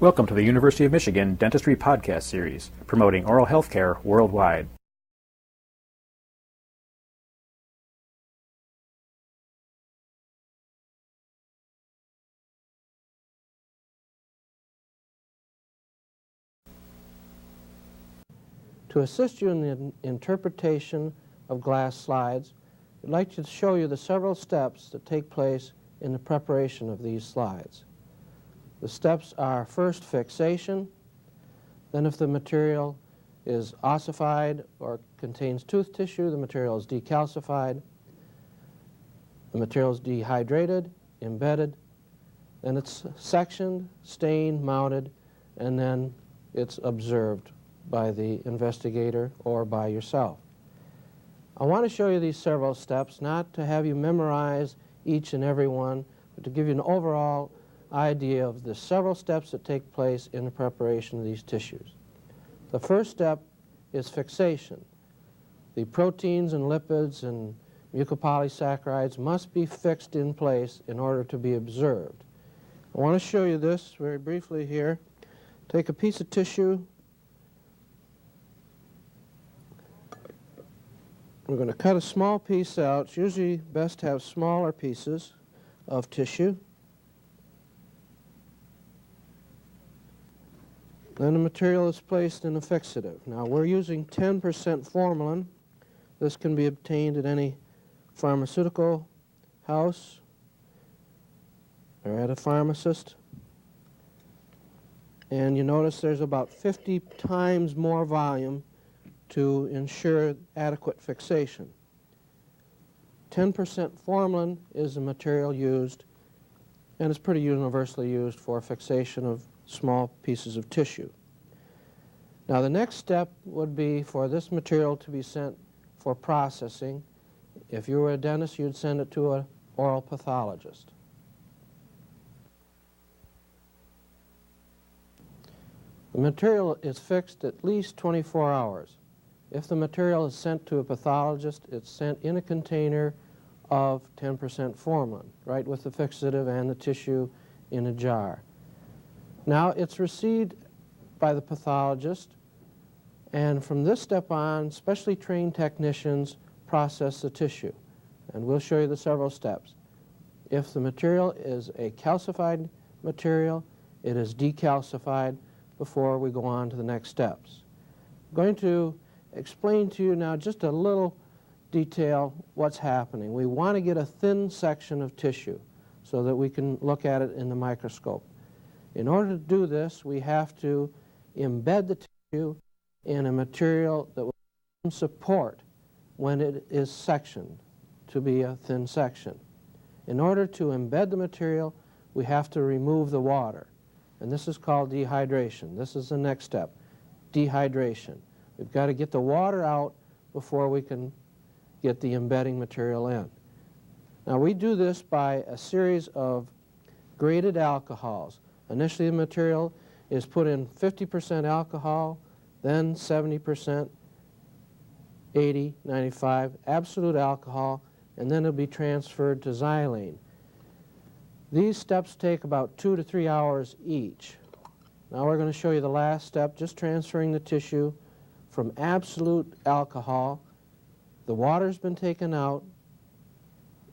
Welcome to the University of Michigan Dentistry Podcast Series, promoting oral health care worldwide. To assist you in the interpretation of glass slides, I'd like to show you the several steps that take place in the preparation of these slides. The steps are first fixation, then if the material is ossified or contains tooth tissue, the material is decalcified, the material is dehydrated, embedded, then it's sectioned, stained, mounted, and then it's observed by the investigator or by yourself. I want to show you these several steps, not to have you memorize each and every one, but to give you an overall idea of the several steps that take place in the preparation of these tissues. The first step is fixation. The proteins and lipids and mucopolysaccharides must be fixed in place in order to be observed. I want to show you this very briefly here. Take a piece of tissue. We're going to cut a small piece out. It's usually best to have smaller pieces of tissue. Then the material is placed in a fixative. Now we're using 10% formalin. This can be obtained at any pharmaceutical house or at a pharmacist. And you notice there's about 50 times more volume to ensure adequate fixation. 10% formalin is the material used, and it's pretty universally used for fixation of small pieces of tissue. Now the next step would be for this material to be sent for processing. If you were a dentist, you'd send it to an oral pathologist. The material is fixed at least 24 hours. If the material is sent to a pathologist, it's sent in a container of 10% formalin, right with the fixative and the tissue in a jar. Now it's received by the pathologist, and from this step on, specially trained technicians process the tissue. And we'll show you the several steps. If the material is a calcified material, it is decalcified before we go on to the next steps. I'm going to explain to you now just a little detail what's happening. We want to get a thin section of tissue so that we can look at it in the microscope. In order to do this, we have to embed the tissue in a material that will support when it is sectioned to be a thin section. In order to embed the material, we have to remove the water, and this is called dehydration. This is the next step, dehydration. We've got to get the water out before we can get the embedding material in. Now we do this by a series of graded alcohols. Initially the material is put in 50% alcohol, then 70%, 80, 95, absolute alcohol, and then it'll be transferred to xylene. These steps take about 2 to 3 hours each. Now we're going to show you the last step, just transferring the tissue from absolute alcohol. The water's been taken out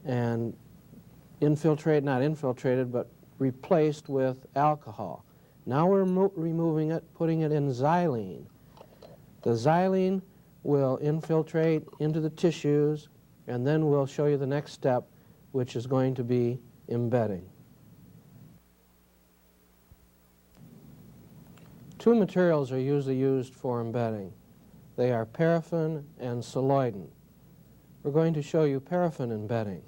and not infiltrated, but replaced with alcohol. Now we're removing it, putting it in xylene. The xylene will infiltrate into the tissues, and then we'll show you the next step, which is going to be embedding. Two materials are usually used for embedding. They are paraffin and colloidin. We're going to show you paraffin embedding.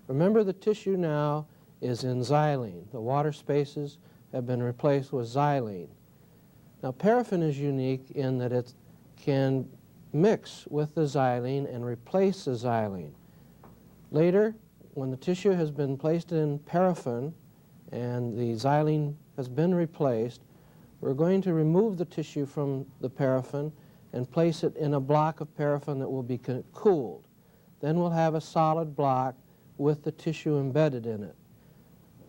Remember, the tissue now is in xylene. The water spaces have been replaced with xylene. Now paraffin is unique in that it can mix with the xylene and replace the xylene. Later, when the tissue has been placed in paraffin and the xylene has been replaced, we're going to remove the tissue from the paraffin and place it in a block of paraffin that will be cooled. Then we'll have a solid block with the tissue embedded in it.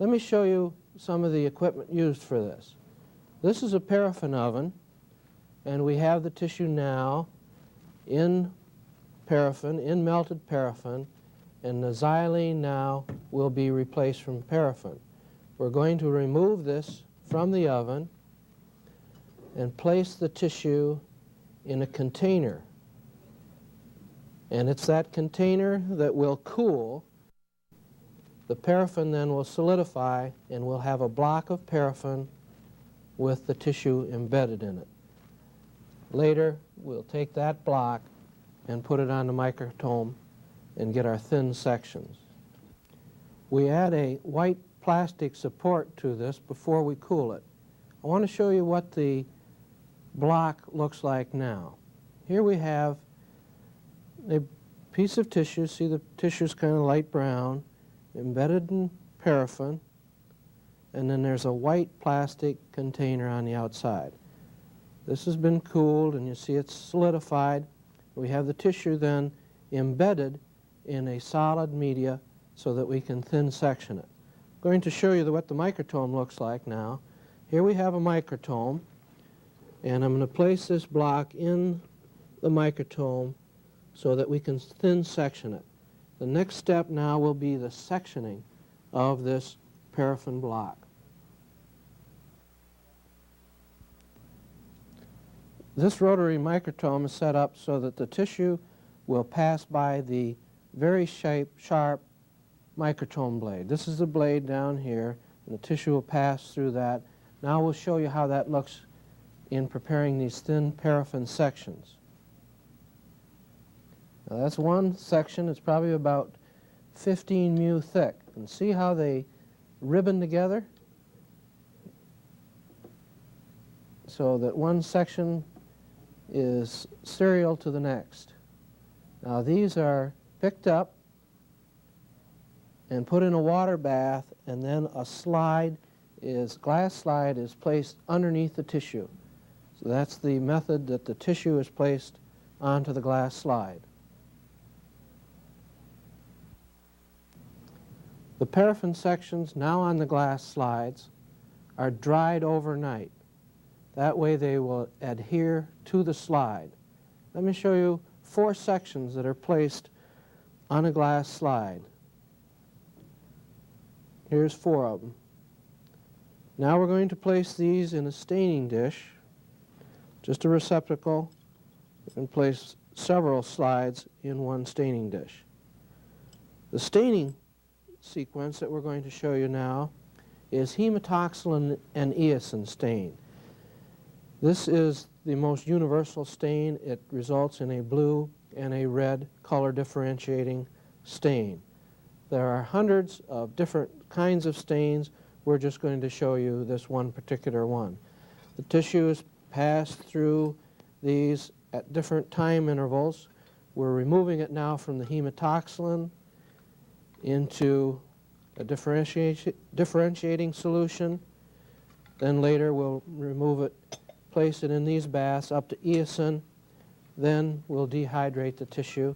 Let me show you some of the equipment used for this. This is a paraffin oven, and we have the tissue now in paraffin, in melted paraffin, and the xylene now will be replaced from paraffin. We're going to remove this from the oven and place the tissue in a container. And it's that container that will cool. The paraffin then will solidify, and we'll have a block of paraffin with the tissue embedded in it. Later, we'll take that block and put it on the microtome and get our thin sections. We add a white plastic support to this before we cool it. I want to show you what the block looks like now. Here we have a piece of tissue. See, the tissue is kind of light brown, embedded in paraffin, and then there's a white plastic container on the outside. This has been cooled, and you see it's solidified. We have the tissue then embedded in a solid media so that we can thin section it. I'm going to show you what the microtome looks like now. Here we have a microtome, and I'm going to place this block in the microtome so that we can thin section it. The next step now will be the sectioning of this paraffin block. This rotary microtome is set up so that the tissue will pass by the very sharp microtome blade. This is the blade down here, and the tissue will pass through that. Now we'll show you how that looks in preparing these thin paraffin sections. Now that's one section. It's probably about 15 mu thick. And see how they ribbon together? So that one section is serial to the next. Now these are picked up and put in a water bath, and then a glass slide is placed underneath the tissue. So that's the method that the tissue is placed onto the glass slide. The paraffin sections now on the glass slides are dried overnight. That way they will adhere to the slide. Let me show you 4 sections that are placed on a glass slide. Here's 4 of them. Now we're going to place these in a staining dish, just a receptacle, and place several slides in one staining dish. The staining sequence that we're going to show you now is hematoxylin and eosin stain. This is the most universal stain. It results in a blue and a red color differentiating stain. There are hundreds of different kinds of stains. We're just going to show you this one particular one. The tissue is passed through these at different time intervals. We're removing it now from the hematoxylin into a differentiating solution. Then later we'll remove it, place it in these baths up to eosin. Then we'll dehydrate the tissue.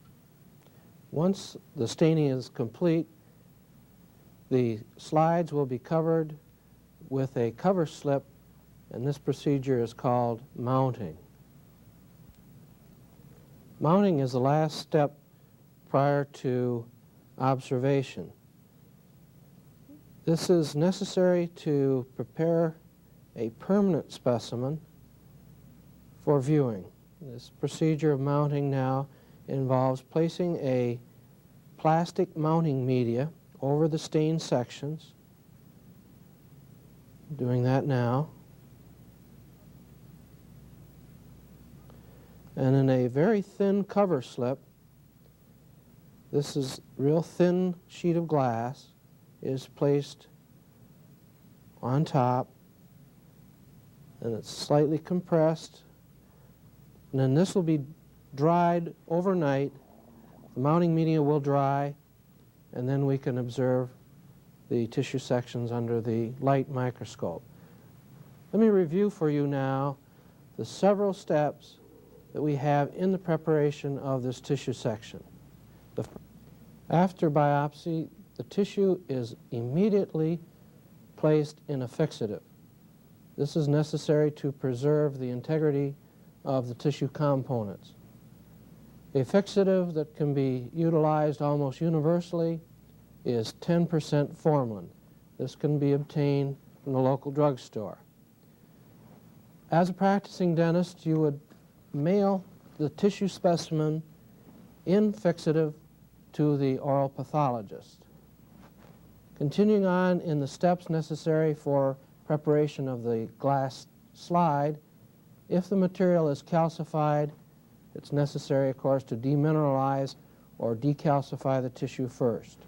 Once the staining is complete, the slides will be covered with a cover slip, and this procedure is called mounting. Mounting is the last step prior to observation. This is necessary to prepare a permanent specimen for viewing. This procedure of mounting now involves placing a plastic mounting media over the stained sections. Doing that now. And in a very thin cover slip, this is real thin sheet of glass, is placed on top, and it's slightly compressed. And then this will be dried overnight. The mounting media will dry, and then we can observe the tissue sections under the light microscope. Let me review for you now the several steps that we have in the preparation of this tissue section. After biopsy, the tissue is immediately placed in a fixative. This is necessary to preserve the integrity of the tissue components. A fixative that can be utilized almost universally is 10% formalin. This can be obtained from the local drugstore. As a practicing dentist, you would mail the tissue specimen in fixative to the oral pathologist. Continuing on in the steps necessary for preparation of the glass slide, if the material is calcified, it's necessary, of course, to demineralize or decalcify the tissue first.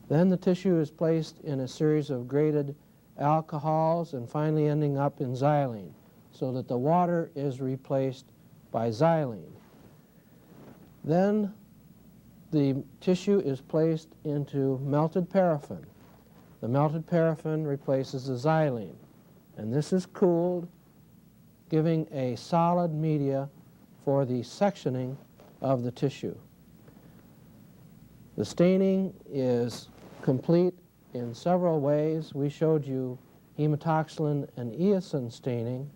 Then the tissue is placed in a series of graded alcohols and finally ending up in xylene, so that the water is replaced by xylene. Then the tissue is placed into melted paraffin. The melted paraffin replaces the xylene, and this is cooled, giving a solid media for the sectioning of the tissue. The staining is complete in several ways. We showed you hematoxylin and eosin staining.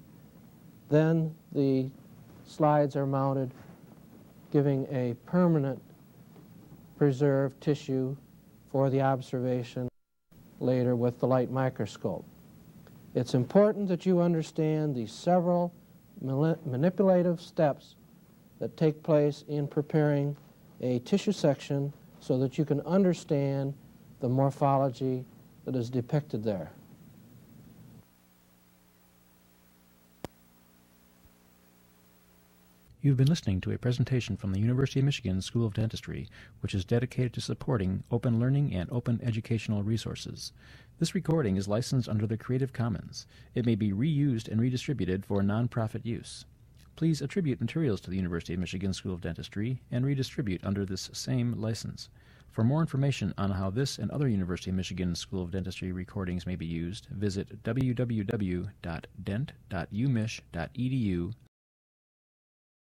Then the slides are mounted, giving a permanent preserved tissue for the observation later with the light microscope. It's important that you understand the several manipulative steps that take place in preparing a tissue section so that you can understand the morphology that is depicted there. You've been listening to a presentation from the University of Michigan School of Dentistry, which is dedicated to supporting open learning and open educational resources. This recording is licensed under the Creative Commons. It may be reused and redistributed for nonprofit use. Please attribute materials to the University of Michigan School of Dentistry and redistribute under this same license. For more information on how this and other University of Michigan School of Dentistry recordings may be used, visit www.dent.umich.edu/